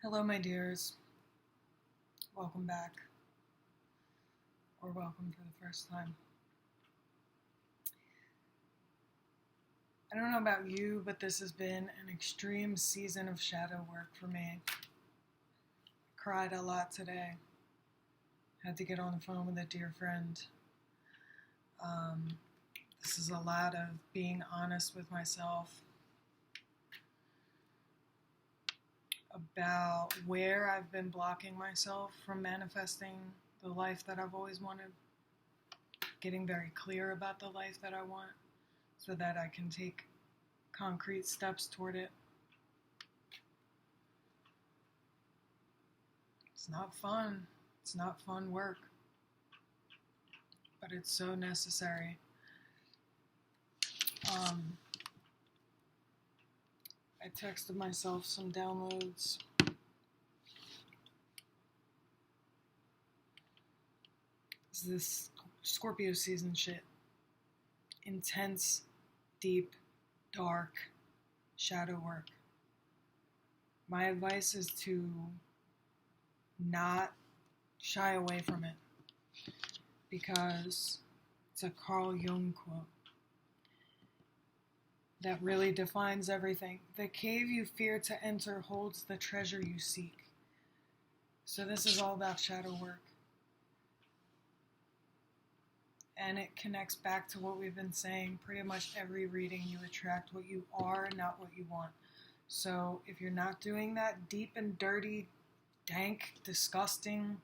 Hello, my dears. Welcome back, or welcome for the first time. I don't know about you, but this has been an extreme season of shadow work for me. I cried a lot today. Had to get on the phone with a dear friend. This is a lot of being honest with myself about where I've been blocking myself from manifesting the life that I've always wanted. Getting very clear about the life that I want so that I can take concrete steps toward it. It's not fun. It's not fun work. But it's so necessary. I texted myself some downloads. It's this Scorpio season shit. Intense, deep, dark shadow work. My advice is to not shy away from it because it's a Carl Jung quote that really defines everything. The cave you fear to enter holds the treasure you seek. So this is all about shadow work. And it connects back to what we've been saying. Pretty much every reading, you attract what you are, not what you want. So if you're not doing that deep and dirty, dank, disgusting,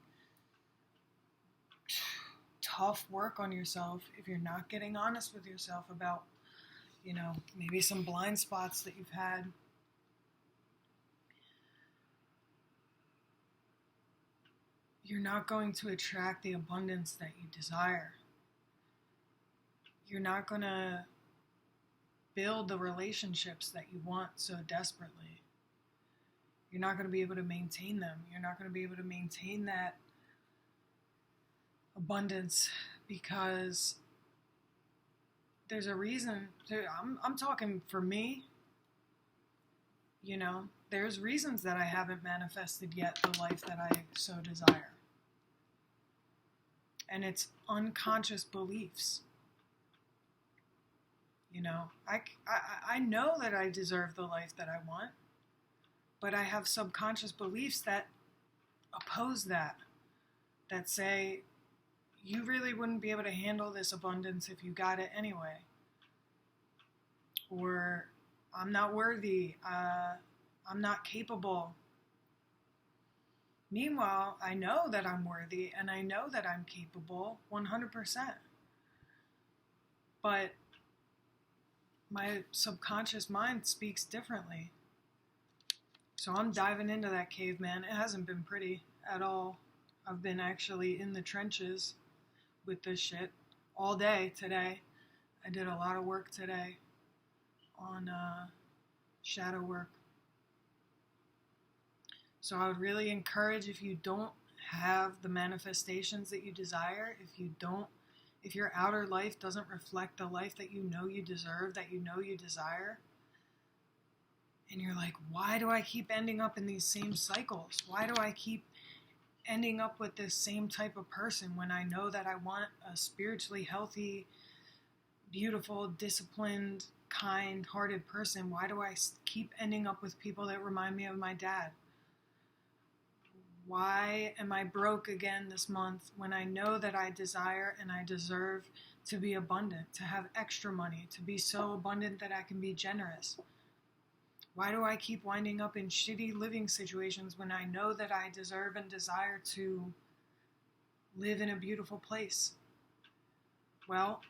tough work on yourself, if you're not getting honest with yourself about, maybe some blind spots that you've had, you're not going to attract the abundance that you desire. You're not going to build the relationships that you want so desperately. You're not going to be able to maintain them. You're not going to be able to maintain that abundance because there's a reason. I'm talking for me. There's reasons that I haven't manifested yet the life that I so desire. And it's unconscious beliefs. I know that I deserve the life that I want, but I have subconscious beliefs that oppose that say, you really wouldn't be able to handle this abundance if you got it anyway. Or, I'm not worthy, I'm not capable. Meanwhile, I know that I'm worthy and I know that I'm capable 100%. But my subconscious mind speaks differently. So I'm diving into that cave, man. It hasn't been pretty at all. I've been actually in the trenches with this shit all day today. I did a lot of work today on shadow work. So I would really encourage, if you don't have the manifestations that you desire, if your outer life doesn't reflect the life that you know you deserve, that you know you desire, and you're like, why do I keep ending up in these same cycles? Why do I keep ending up with this same type of person when I know that I want a spiritually healthy, beautiful, disciplined, kind-hearted person? Why do I keep ending up with people that remind me of my dad? Why am I broke again this month when I know that I desire and I deserve to be abundant, to have extra money, to be so abundant that I can be generous? Why do I keep winding up in shitty living situations when I know that I deserve and desire to live in a beautiful place? Well,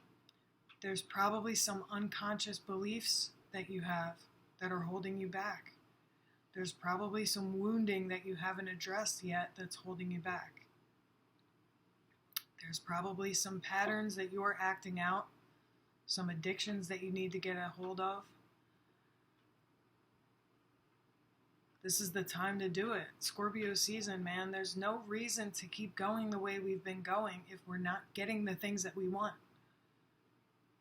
there's probably some unconscious beliefs that you have that are holding you back. There's probably some wounding that you haven't addressed yet that's holding you back. There's probably some patterns that you're acting out, some addictions that you need to get a hold of. This is the time to do it. Scorpio season, man. There's no reason to keep going the way we've been going if we're not getting the things that we want.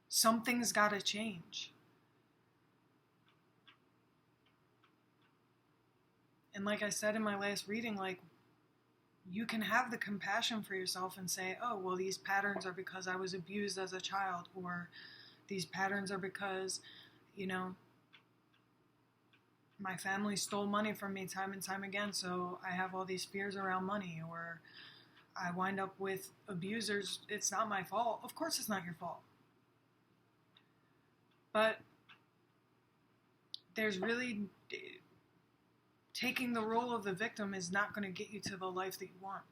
Something's got to change. And like I said in my last reading, like, you can have the compassion for yourself and say, oh, well, these patterns are because I was abused as a child, or these patterns are because, you know, my family stole money from me time and time again, so I have all these fears around money, or I wind up with abusers. It's not my fault. Of course it's not your fault. But there's really, taking the role of the victim is not going to get you to the life that you want.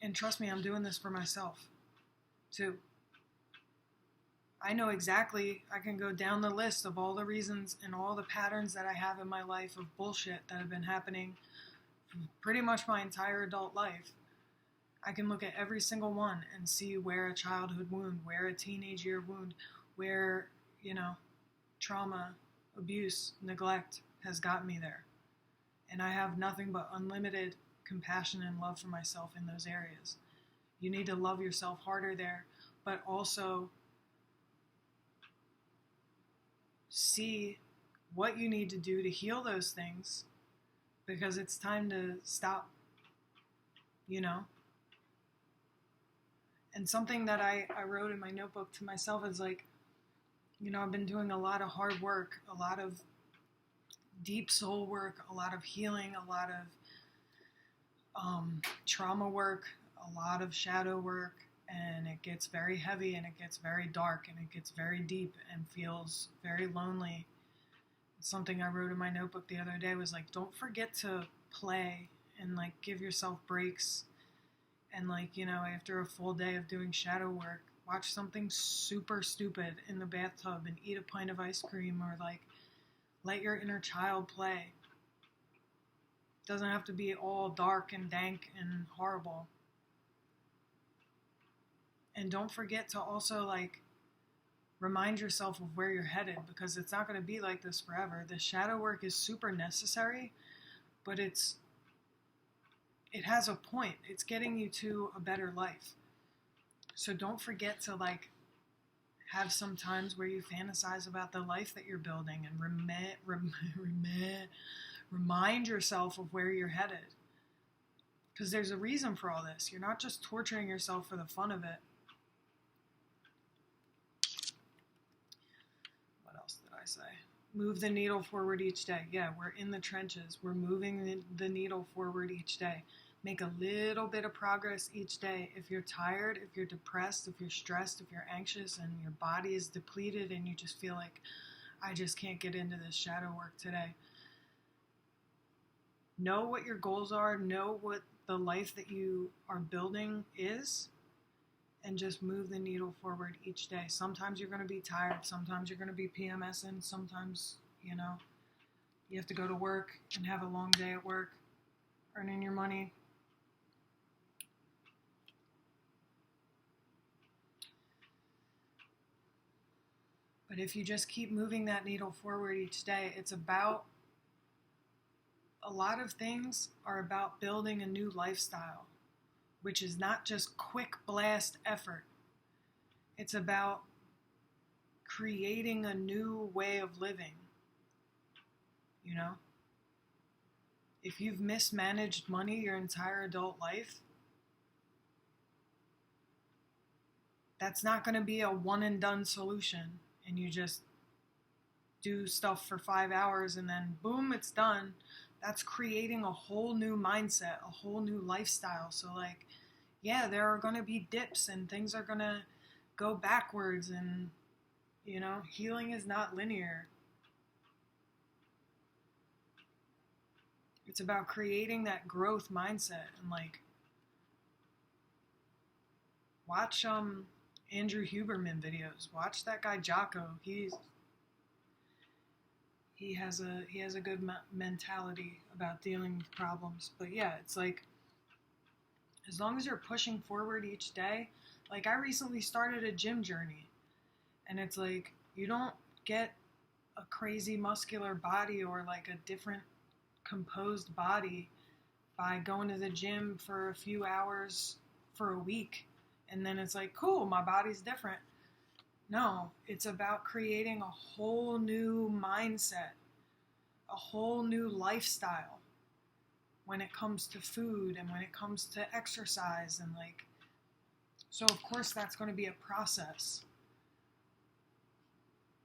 And trust me, I'm doing this for myself, too. I know exactly, I can go down the list of all the reasons and all the patterns that I have in my life of bullshit that have been happening for pretty much my entire adult life. I can look at every single one and see where a childhood wound, where a teenage year wound, where, you know, trauma, abuse, neglect has got me there. And I have nothing but unlimited compassion and love for myself in those areas. You need to love yourself harder there, but also see what you need to do to heal those things, because it's time to stop, you know? And something that I wrote in my notebook to myself is like, you know, I've been doing a lot of hard work, a lot of deep soul work, a lot of healing, a lot of trauma work, a lot of shadow work, and it gets very heavy and it gets very dark and it gets very deep and feels very lonely. Something I wrote in my notebook the other day was like, don't forget to play and like give yourself breaks. And like, you know, after a full day of doing shadow work, watch something super stupid in the bathtub and eat a pint of ice cream, or like let your inner child play. It doesn't have to be all dark and dank and horrible. And don't forget to also like remind yourself of where you're headed, because it's not going to be like this forever. The shadow work is super necessary, but it has a point. It's getting you to a better life. So don't forget to like have some times where you fantasize about the life that you're building and remind yourself of where you're headed. Because there's a reason for all this. You're not just torturing yourself for the fun of it. What else did I say? Move the needle forward each day. Yeah, we're in the trenches. We're moving the needle forward each day. Make a little bit of progress each day. If you're tired, if you're depressed, if you're stressed, if you're anxious and your body is depleted and you just feel like, I just can't get into this shadow work today. Know what your goals are. Know what the life that you are building is. And just move the needle forward each day. Sometimes you're going to be tired. Sometimes you're going to be PMSing. Sometimes, you know, you have to go to work and have a long day at work, earning your money. But if you just keep moving that needle forward each day, it's about, a lot of things are about building a new lifestyle, which is not just quick blast effort. It's about creating a new way of living, you know? If you've mismanaged money your entire adult life, that's not going to be a one and done solution. And you just do stuff for 5 hours and then boom, it's done. That's creating a whole new mindset, a whole new lifestyle. So like, yeah, there are going to be dips and things are going to go backwards, and, you know, healing is not linear. It's about creating that growth mindset. And like, watch Andrew Huberman videos. Watch that guy Jocko. He has a good mentality about dealing with problems. But yeah, it's like, as long as you're pushing forward each day, like I recently started a gym journey, and it's like, you don't get a crazy muscular body or like a different composed body by going to the gym for a few hours for a week. And then it's like, cool, my body's different. No, it's about creating a whole new mindset a whole new lifestyle when it comes to food and when it comes to exercise and like, so of course that's going to be a process.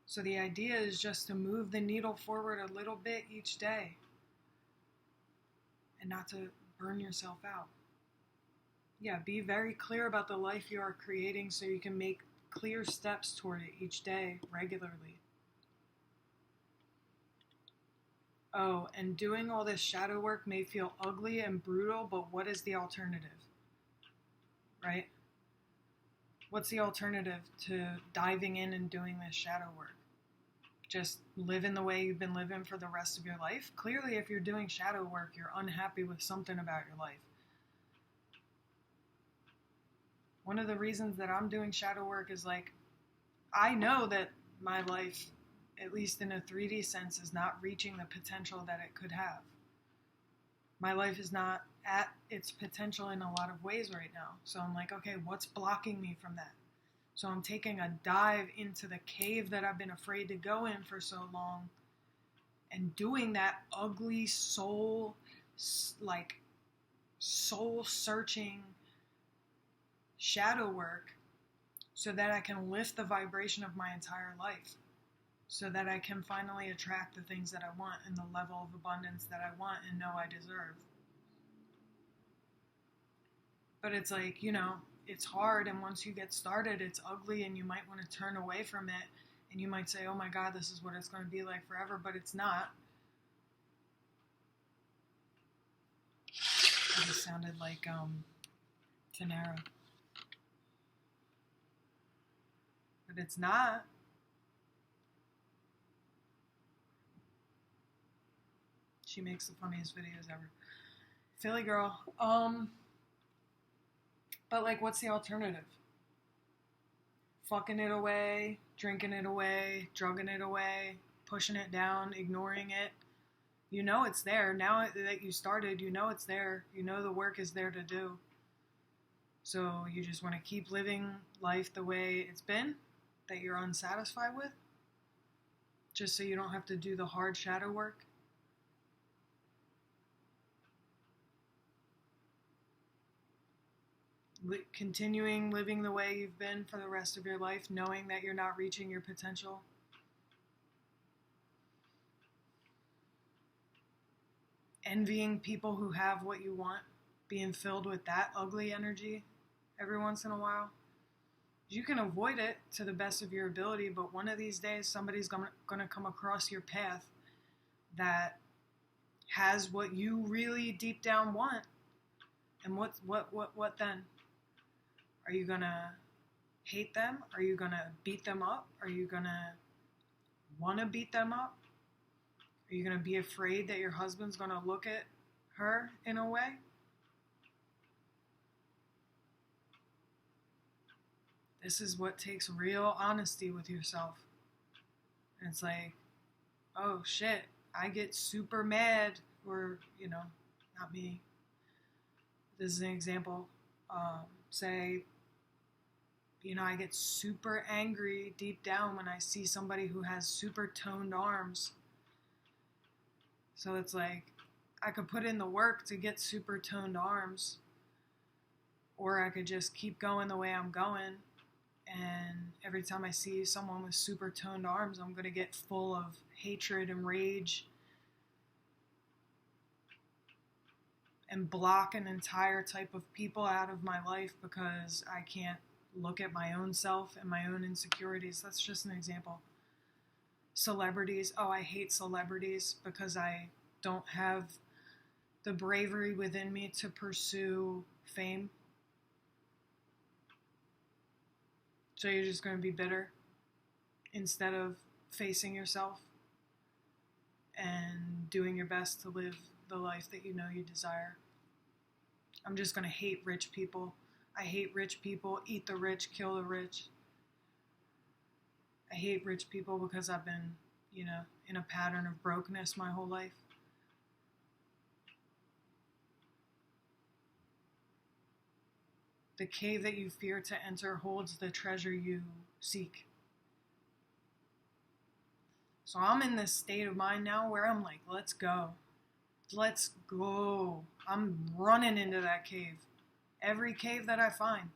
So the idea is just to move the needle forward a little bit each day and not to burn yourself out. Yeah, be very clear about the life you are creating so you can make clear steps toward it each day regularly. Oh, and doing all this shadow work may feel ugly and brutal, but what is the alternative? Right? What's the alternative to diving in and doing this shadow work? Just living the way you've been living for the rest of your life? Clearly, if you're doing shadow work, you're unhappy with something about your life. One of the reasons that I'm doing shadow work is like, I know that my life, at least in a 3D sense, is not reaching the potential that it could have. My life is not at its potential in a lot of ways right now. So I'm like, okay, what's blocking me from that? So I'm taking a dive into the cave that I've been afraid to go in for so long and doing that ugly soul searching shadow work so that I can lift the vibration of my entire life, so that I can finally attract the things that I want and the level of abundance that I want and know I deserve. But it's like, you know, it's hard, and once you get started, it's ugly, and you might want to turn away from it, and you might say, oh my God, this is what it's going to be like forever, but it's not. It just sounded like Tanara. But it's not. She makes the funniest videos ever. Philly girl. But like, what's the alternative? Fucking it away, drinking it away, drugging it away, pushing it down, ignoring it. You know it's there. Now that you started, you know it's there. You know the work is there to do. So you just want to keep living life the way it's been, that you're unsatisfied with, just so you don't have to do the hard shadow work. Continuing living the way you've been for the rest of your life, knowing that you're not reaching your potential. Envying people who have what you want, being filled with that ugly energy every once in a while. You can avoid it to the best of your ability, but one of these days somebody's going to come across your path that has what you really deep down want. And what then? Are you going to hate them? Are you going to beat them up? Are you going to want to beat them up? Are you going to be afraid that your husband's going to look at her in a way? This is what takes real honesty with yourself. And it's like, oh shit, I get super mad, or, you know, not me. This is an example. Say, you know, I get super angry deep down when I see somebody who has super toned arms. So it's like, I could put in the work to get super toned arms, or I could just keep going the way I'm going. And every time I see someone with super toned arms, I'm going to get full of hatred and rage and block an entire type of people out of my life because I can't look at my own self and my own insecurities. That's just an example. Celebrities. Oh, I hate celebrities because I don't have the bravery within me to pursue fame. So you're just going to be bitter instead of facing yourself and doing your best to live the life that you know you desire. I'm just going to hate rich people. I hate rich people. Eat the rich, kill the rich. I hate rich people because I've been, you know, in a pattern of brokenness my whole life. The cave that you fear to enter holds the treasure you seek. So I'm in this state of mind now where I'm like, let's go. Let's go. I'm running into that cave. Every cave that I find,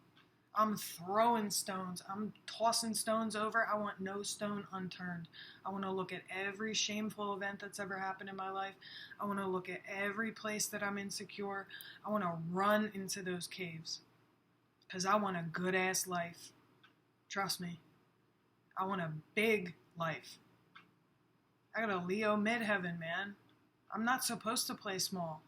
I'm throwing stones. I'm tossing stones over. I want no stone unturned. I want to look at every shameful event that's ever happened in my life. I want to look at every place that I'm insecure. I want to run into those caves because I want a good ass life. Trust me. I want a big life. I got a Leo midheaven, man. I'm not supposed to play small.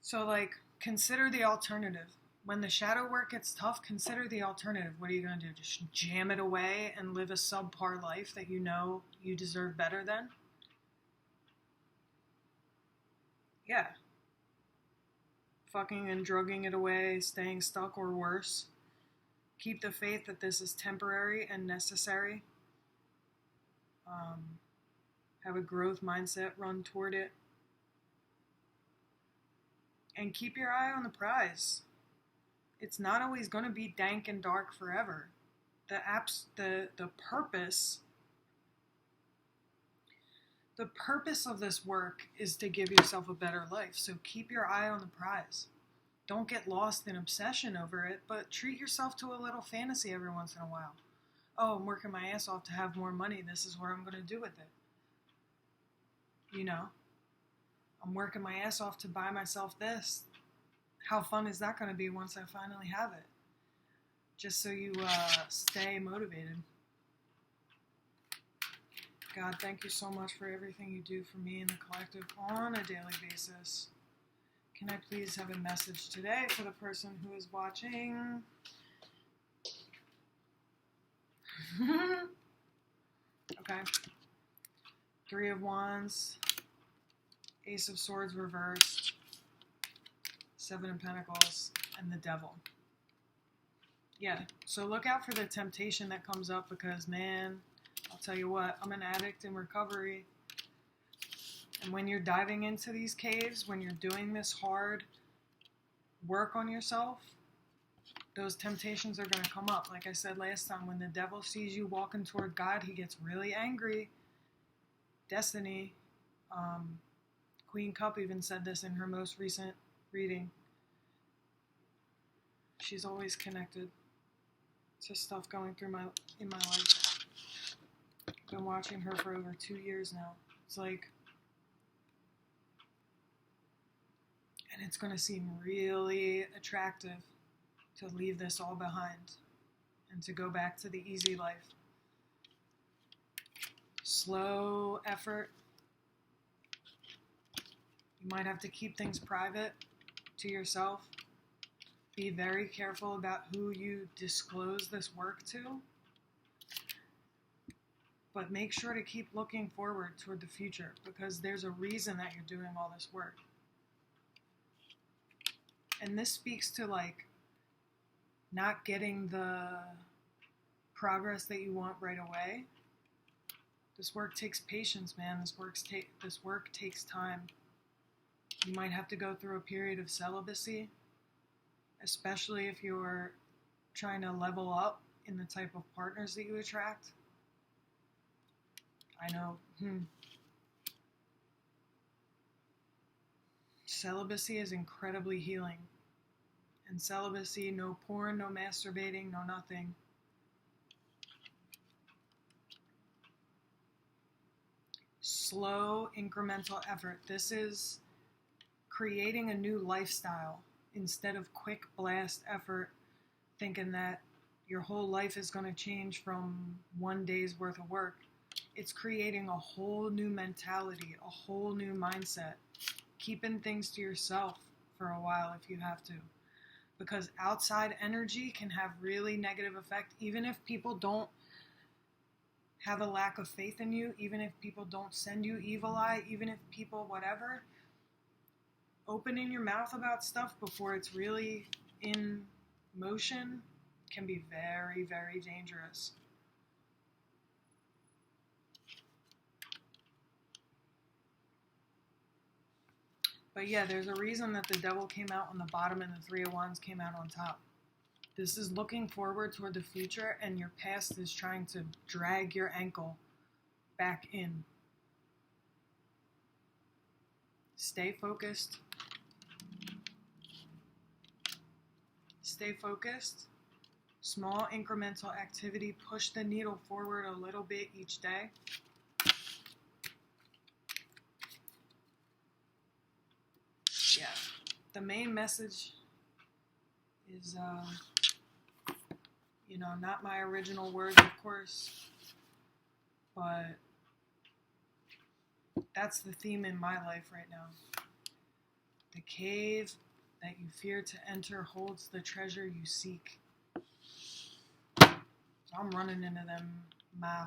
So, like, consider the alternative. When the shadow work gets tough, consider the alternative. What are you going to do? Just jam it away and live a subpar life that you know you deserve better than? Yeah. Fucking and drugging it away, staying stuck or worse. Keep the faith that this is temporary and necessary. Have a growth mindset, run toward it. And keep your eye on the prize. It's not always going to be dank and dark forever. The purpose of this work is to give yourself a better life. So keep your eye on the prize. Don't get lost in obsession over it, but treat yourself to a little fantasy every once in a while. Oh, I'm working my ass off to have more money. This is what I'm going to do with it. You know? I'm working my ass off to buy myself this. How fun is that going to be once I finally have it? Just so you stay motivated. God, thank you so much for everything you do for me and the collective on a daily basis. Can I please have a message today for the person who is watching? Okay. 3 of Wands. Ace of Swords reversed. 7 of Pentacles. And the Devil. Yeah, so look out for the temptation that comes up because, man, I'll tell you what, I'm an addict in recovery. And when you're diving into these caves, when you're doing this hard work on yourself, those temptations are going to come up. Like I said last time, when the devil sees you walking toward God, he gets really angry. Destiny, Queen Cup even said this in her most recent reading. She's always connected to stuff going through in my life. Been watching her for over 2 years now. It's like, and it's going to seem really attractive to leave this all behind and to go back to the easy life. Slow effort. You might have to keep things private to yourself. Be very careful about who you disclose this work to. But make sure to keep looking forward toward the future because there's a reason that you're doing all this work. And this speaks to like not getting the progress that you want right away. This work takes patience, man. This work takes time. You might have to go through a period of celibacy, especially if you're trying to level up in the type of partners that you attract. I know. Celibacy is incredibly healing. And celibacy, no porn, no masturbating, no nothing. Slow, incremental effort. This is creating a new lifestyle instead of quick blast effort, thinking that your whole life is going to change from one day's worth of work. It's creating a whole new mentality, a whole new mindset. Keeping things to yourself for a while if you have to. Because outside energy can have really negative effect, even if people don't have a lack of faith in you, even if people don't send you evil eye, even if people whatever, opening your mouth about stuff before it's really in motion can be very, very dangerous. But yeah, there's a reason that the Devil came out on the bottom and the Three of Wands came out on top. This is looking forward toward the future, and your past is trying to drag your ankle back in. Stay focused. Stay focused. Small incremental activity. Push the needle forward a little bit each day. Yeah. The main message is, not my original words, of course, but that's the theme in my life right now. The cave that you fear to enter holds the treasure you seek. So I'm running into them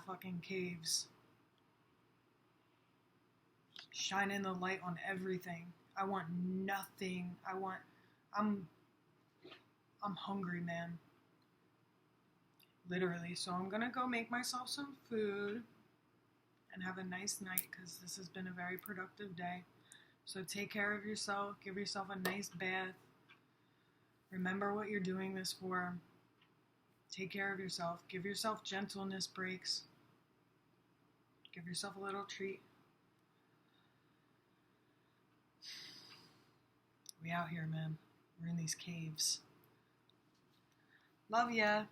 fucking caves. Shining the light on everything. I want nothing. I'm hungry, man. Literally. So I'm gonna go make myself some food and have a nice night, because this has been a very productive day. So take care of yourself. Give yourself a nice bath. Remember what you're doing this for. Take care of yourself. Give yourself gentleness breaks. Give yourself a little treat. We out here, man. We're in these caves. Love ya.